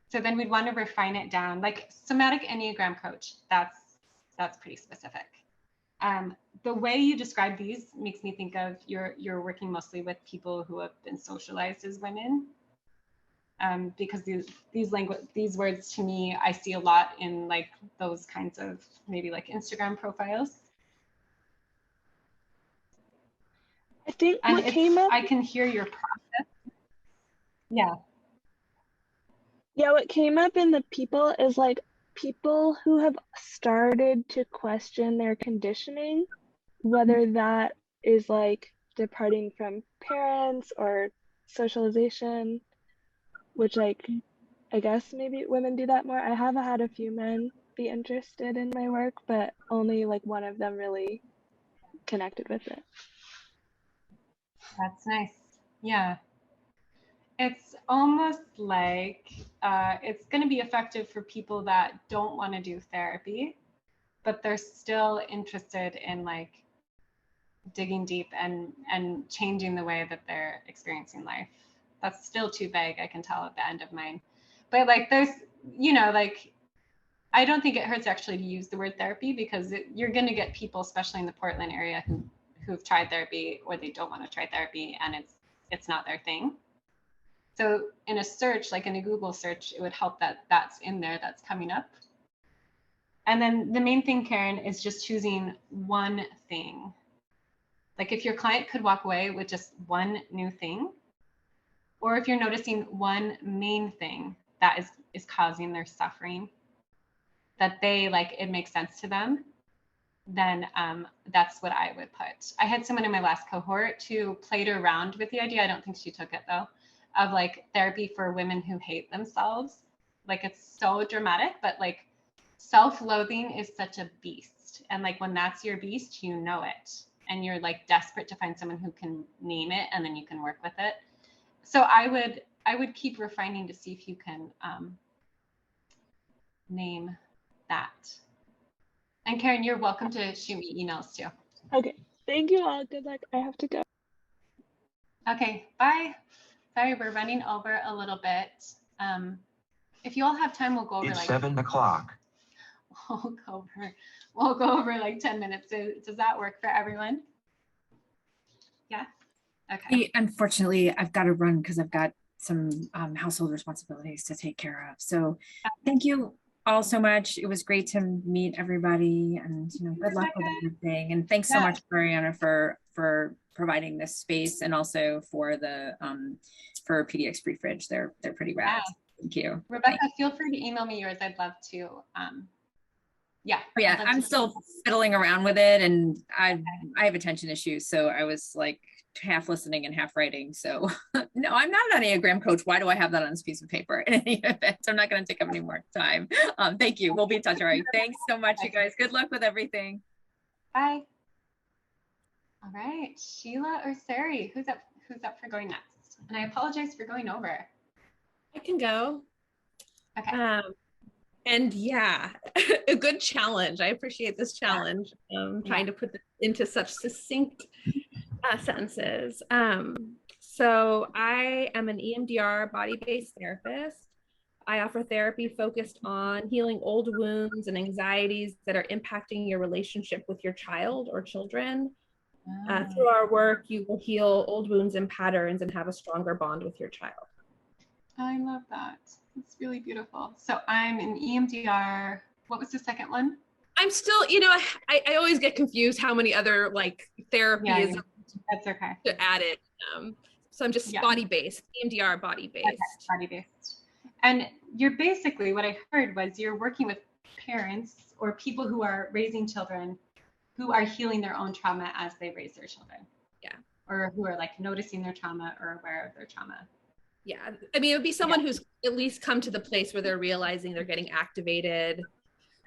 So then we'd want to refine it down. Like somatic Enneagram coach, that's pretty specific. The way you describe these makes me think of you're working mostly with people who have been socialized as women. Because these words to me, I see a lot in like those kinds of maybe like Instagram profiles. I think And what came up. I can hear your process. Yeah. Yeah, what came up in the people is like people who have started to question their conditioning, whether that is like departing from parents or socialization, which like I guess maybe women do that more. I have had a few men be interested in my work, but only like one of them really connected with it. That's nice. Yeah. It's almost like it's going to be effective for people that don't want to do therapy, but they're still interested in like digging deep and changing the way that they're experiencing life. That's still too vague, I can tell at the end of mine. But like there's, like I don't think it hurts actually to use the word therapy because you're going to get people, especially in the Portland area, who've tried therapy or they don't want to try therapy and it's not their thing. So in a search, like in a Google search, it would help that that's in there, that's coming up. And then the main thing, Karen, is just choosing one thing. Like if your client could walk away with just one new thing, or if you're noticing one main thing that is causing their suffering, that they like, it makes sense to them, then that's what I would put. I had someone in my last cohort who played around with the idea. I don't think she took it though, of like therapy for women who hate themselves. Like it's so dramatic, but like self-loathing is such a beast. And like when that's your beast, you know it. And you're like desperate to find someone who can name it and then you can work with it. So I would keep refining to see if you can name that. And Karen, you're welcome to shoot me emails too. Okay. Thank you all. Good luck. I have to go. Okay, bye. Sorry, we're running over a little bit. If you all have time, we'll go over It's 7 o'clock. We'll go over like 10 minutes. Does that work for everyone? Yeah. Okay. Unfortunately, I've got to run because I've got some household responsibilities to take care of. So thank you all so much. It was great to meet everybody, and good luck with everything. And thanks so much, Mariana, for providing this space, and also for the for PDX Pre-Fridge. They're pretty rad. Thank you. Rebecca, feel free to email me yours. I'd love to. Yeah. I'm still fiddling around with it, and I have attention issues, so I was like half listening and half writing. So no, I'm not an Enneagram coach. Why do I have that on this piece of paper? In any event, I'm not going to take up any more time. Thank you. We'll be in touch. All right. Thanks so much, you guys. Good luck with everything. Bye. All right, Sheila or Sari, who's up for going next? And I apologize for going over. I can go. Okay. And yeah, a good challenge. I appreciate this challenge. Trying to put this into such succinct sentences. So I am an EMDR body-based therapist. I offer therapy focused on healing old wounds and anxieties that are impacting your relationship with your child or children. Through our work, you will heal old wounds and patterns and have a stronger bond with your child. I love that. It's really beautiful. So I'm an EMDR. What was the second one? I'm still, I always get confused how many other like therapies that's okay. to add it. So I'm just body-based, EMDR body-based. Okay, body-based. And you're basically, what I heard was you're working with parents or people who are raising children who are healing their own trauma as they raise their children. Yeah. Or who are like noticing their trauma or aware of their trauma. Yeah. I mean, it would be someone who's at least come to the place where they're realizing they're getting activated,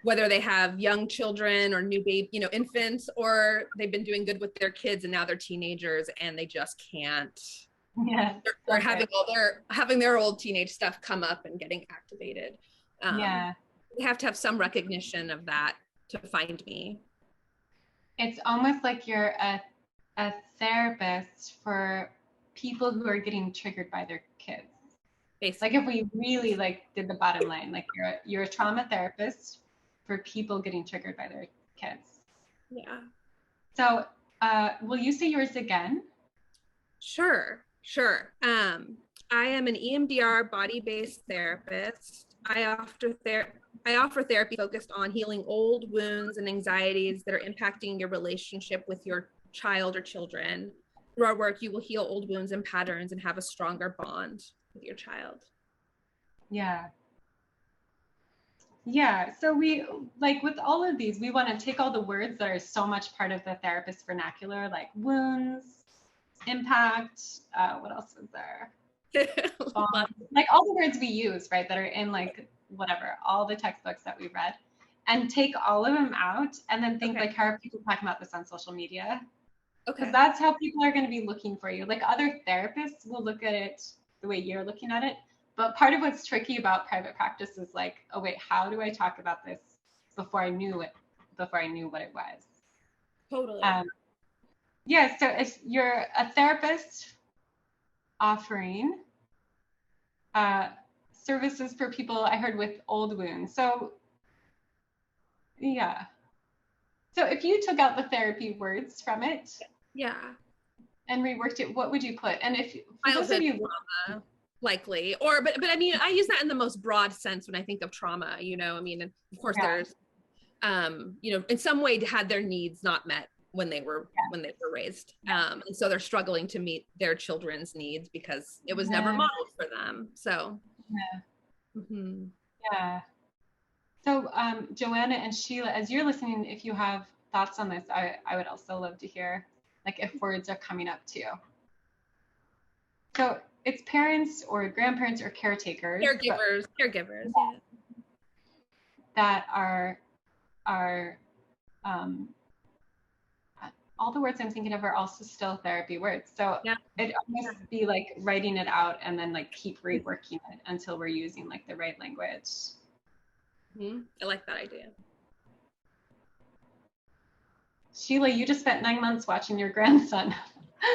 whether they have young children or new baby, infants, or they've been doing good with their kids and now they're teenagers and they just can't. Yeah. They're having their old teenage stuff come up and getting activated. They have to have some recognition of that to find me. It's almost like you're a therapist for people who are getting triggered by their kids. Basically. Like if we really did the bottom line, like you're a trauma therapist for people getting triggered by their kids. Yeah. So will you say yours again? Sure. I am an EMDR body-based therapist. I offer therapy focused on healing old wounds and anxieties that are impacting your relationship with your child or children. Through our work, you will heal old wounds and patterns and have a stronger bond with your child. Yeah. So we, with all of these, we want to take all the words that are so much part of the therapist vernacular, like wounds, impact, what else was there? Like all the words we use, right, that are in all the textbooks that we read, and take all of them out and then think how are people talking about this on social media? Because that's how people are going to be looking for you. Like other therapists will look at it the way you're looking at it. But part of what's tricky about private practice is oh wait, how do I talk about this before I knew what it was? Totally. So if you're a therapist offering services for people, I heard, with old wounds. So so if you took out the therapy words from it and reworked it, what would you put? And if those of you trauma, likely, but I mean, I use that in the most broad sense when I think of trauma, I mean, and of course there's in some way had their needs not met when they were raised, and so they're struggling to meet their children's needs because it was never modeled for them. So So Joanna and Sheila, as you're listening, if you have thoughts on this, I would also love to hear if words are coming up to you. So it's parents or grandparents or caretakers, caregivers that are all the words I'm thinking of are also still therapy words. So it must be writing it out and then keep reworking it until we're using the right language. I like that idea. Sheila, you just spent 9 months watching your grandson.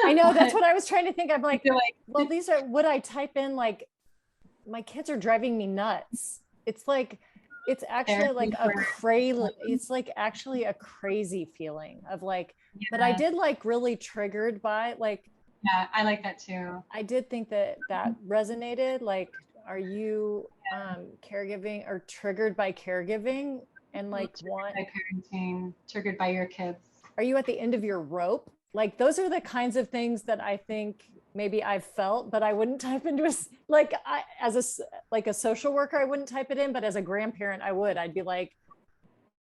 I know, that's what I was trying to think. I'm well, would I type in my kids are driving me nuts. It's it's actually like a crazy, it's like actually a crazy feeling of like, but I did like really triggered by like, yeah, I like that too. I did think that that resonated. Like, are you caregiving or triggered by caregiving and like want By parenting, triggered by your kids. are you at the end of your rope? Like those are the kinds of things that I think maybe I've felt, but I wouldn't type into a, like I, as a, like a social worker, I wouldn't type it in, but as a grandparent, I would, I'd be like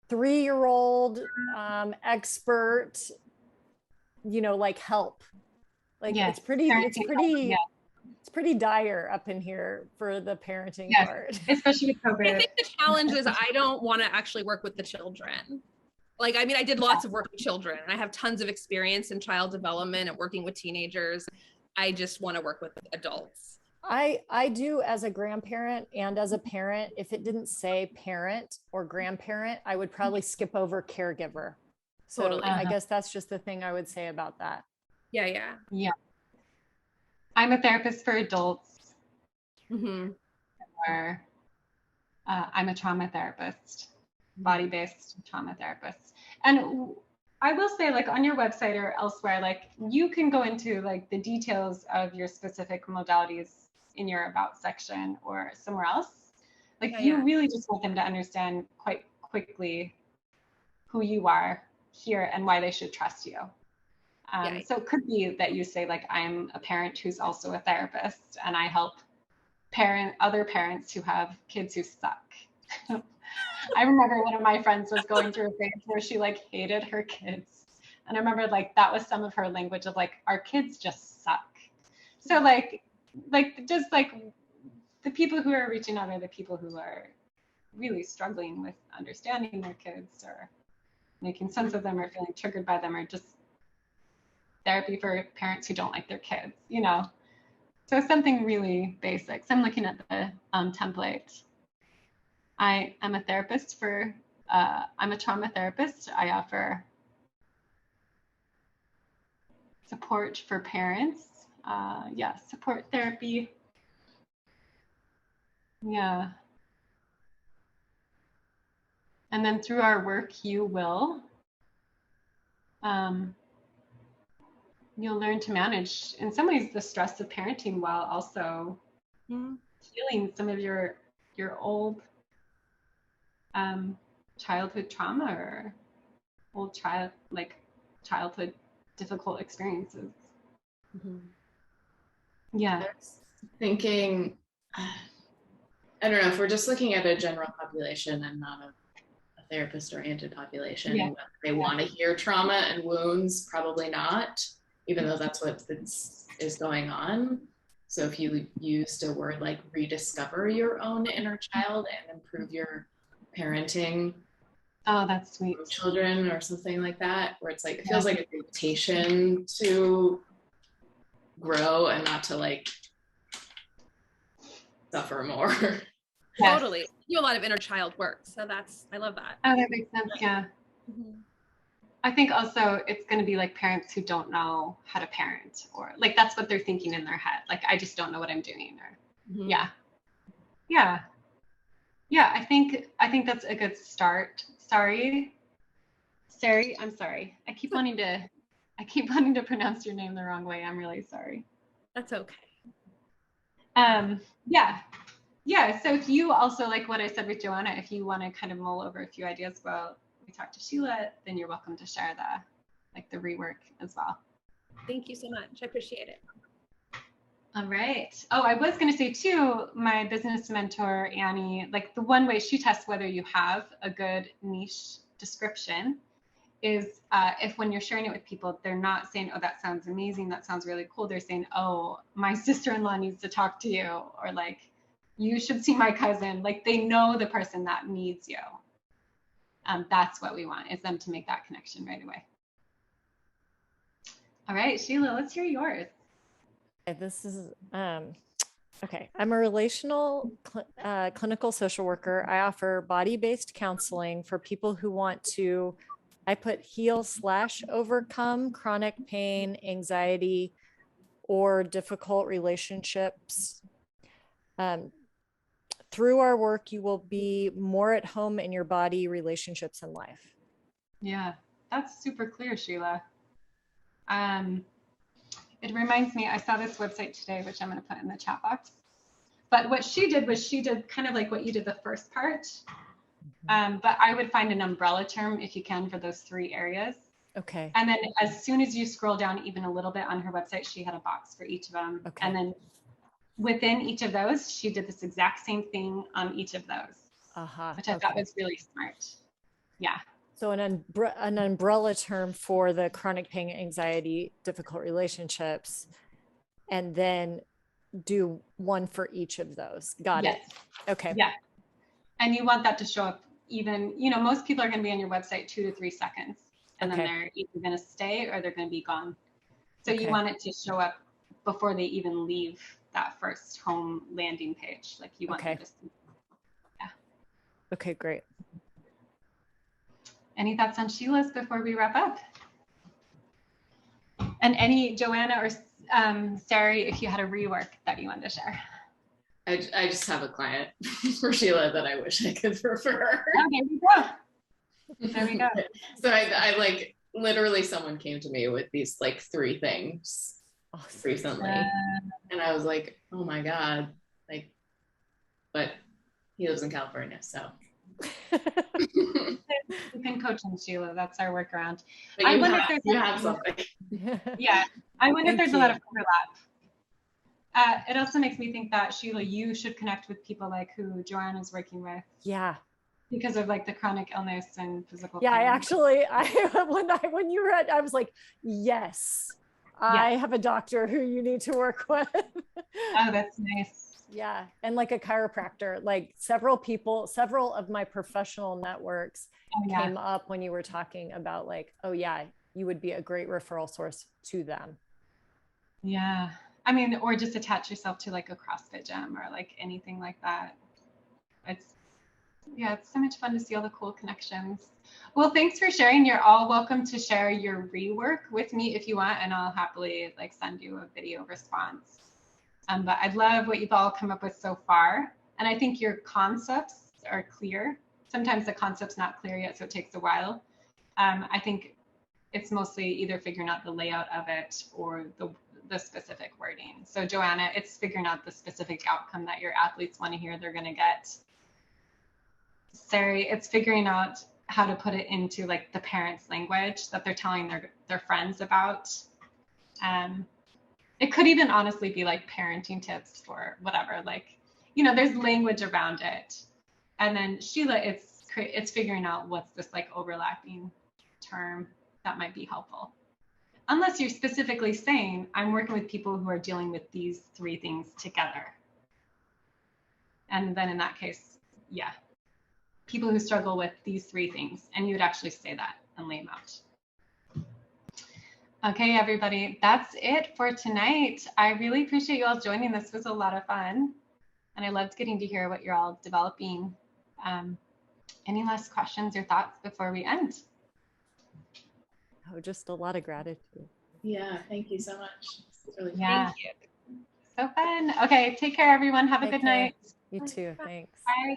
3-year-old expert, you know, like help. Like Yes, it's pretty, yeah. it's pretty dire up in here for the parenting Yes, part. especially with COVID. I think the challenge is I don't want to actually work with the children. Like, I mean, I did lots of work with children and I have tons of experience in child development and working with teenagers. I just want to work with adults. I do as a grandparent and as a parent. If it didn't say parent or grandparent, I would probably skip over caregiver. So Totally. I guess that's just the thing I would say about that. Yeah. Yeah. I'm a therapist for adults. Mm-hmm. Or I'm a trauma therapist, body-based trauma therapist. And I will say, like on your website or elsewhere, like you can go into like the details of your specific modalities in your about section or somewhere else. Like you really just want them to understand quite quickly who you are here and why they should trust you. So it could be that you say like, I'm a parent who's also a therapist and I help other parents who have kids who suck. I remember one of my friends was going through a phase where she like hated her kids. And I remember like that was some of her language of like, our kids just suck. So like just like the people who are reaching out are the people who are really struggling with understanding their kids or making sense of them or feeling triggered by them or just therapy for parents who don't like their kids, you know? So something really basic. So I'm looking at the template. I am a therapist for, I'm a trauma therapist. I offer support for parents. Support therapy. Yeah. And then through our work, you'll learn to manage, in some ways, the stress of parenting while also healing some of your old childhood trauma or old childhood difficult experiences. Yeah. I was thinking, I don't know, if we're just looking at a general population and not a therapist-oriented population, whether they want to hear trauma and wounds, probably not, even though that's what is going on. So if you used a word like rediscover your own inner child and improve your parenting, oh, that's sweet, children or something like that, where it's like it feels like an invitation to grow and not to like suffer more. Totally. You do a lot of inner child work, so I love that. Oh, that makes sense. Yeah. I think also it's going to be like parents who don't know how to parent, or like that's what they're thinking in their head. Like, I just don't know what I'm doing, or yeah. I think that's a good start. Sari, I'm sorry. I keep wanting to pronounce your name the wrong way. I'm really sorry. That's okay. Yeah. So if you also, like what I said with Joanna, if you want to kind of mull over a few ideas while we talk to Sheila, then you're welcome to share the rework as well. Thank you so much. I appreciate it. All right. Oh, I was going to say too, my business mentor, Annie, like the one way she tests whether you have a good niche description is if when you're sharing it with people, they're not saying, oh, that sounds amazing, that sounds really cool. They're saying, oh, my sister-in-law needs to talk to you, or like, you should see my cousin. Like, they know the person that needs you. That's what we want, is them to make that connection right away. All right, Sheila, let's hear yours. This is, okay. I'm a relational clinical social worker. I offer body-based counseling for people who want to, I put heal/overcome chronic pain, anxiety, or difficult relationships through our work, you will be more at home in your body, relationships, and life. Yeah, that's super clear, Sheila. It reminds me, I saw this website today, which I'm going to put in the chat box. But what she did was she did kind of like what you did the first part. But I would find an umbrella term if you can for those 3 areas. Okay. And then as soon as you scroll down even a little bit on her website, she had a box for each of them. Okay. And then within each of those, she did this exact same thing on each of those, which I thought was really smart. Yeah. So an umbrella term for the chronic pain, anxiety, difficult relationships, and then do one for each of those. Got it. Okay. Yeah. And you want that to show up even, most people are going to be on your website 2 to 3 seconds, and then they're either going to stay or they're going to be gone. So you want it to show up before they even leave that first home landing page. Like you want them to see. Yeah. Okay, great. Any thoughts on Sheila's before we wrap up? And any, Joanna or Sari, if you had a rework that you wanted to share. I just have a client for Sheila that I wish I could refer. Oh, there we go. There we go. So I like literally someone came to me with these like 3 things recently, and I was like, oh my God, like, but he lives in California, so. You can coach him, Sheila. That's our workaround. But you have something. Yeah, I wonder if there's a lot of overlap. It also makes me think that, Sheila, you should connect with people like who Joanne is working with. Yeah. Because of like the chronic illness and physical pain. I when you read, I was like, yes, I have a doctor who you need to work with. Oh, that's nice. Yeah. And like a chiropractor, like several of my professional networks came up when you were talking about like, oh yeah, you would be a great referral source to them. Yeah. I mean, or just attach yourself to like a CrossFit gym or like anything like that. It's so much fun to see all the cool connections. Well, thanks for sharing. You're all welcome to share your rework with me if you want, and I'll happily like send you a video response. But I love what you've all come up with so far. And I think your concepts are clear. Sometimes the concept's not clear yet, so it takes a while. I think it's mostly either figuring out the layout of it or the specific wording. So Joanna, it's figuring out the specific outcome that your athletes want to hear they're going to get. Sari, it's figuring out how to put it into like the parents' language that they're telling their friends about. It could even honestly be like parenting tips or whatever, like, there's language around it. And then Sheila, it's figuring out what's this like overlapping term that might be helpful. Unless you're specifically saying, I'm working with people who are dealing with these 3 things together. And then in that case, yeah, people who struggle with these 3 things, and you would actually say that and lay them out. Okay, everybody, that's it for tonight. I really appreciate you all joining. This was a lot of fun, and I loved getting to hear what you're all developing. Any last questions or thoughts before we end? Oh, just a lot of gratitude. Yeah, thank you so much. Really Thank you. So fun. Okay, take care, everyone. Have a good night. You too. Thanks. Bye.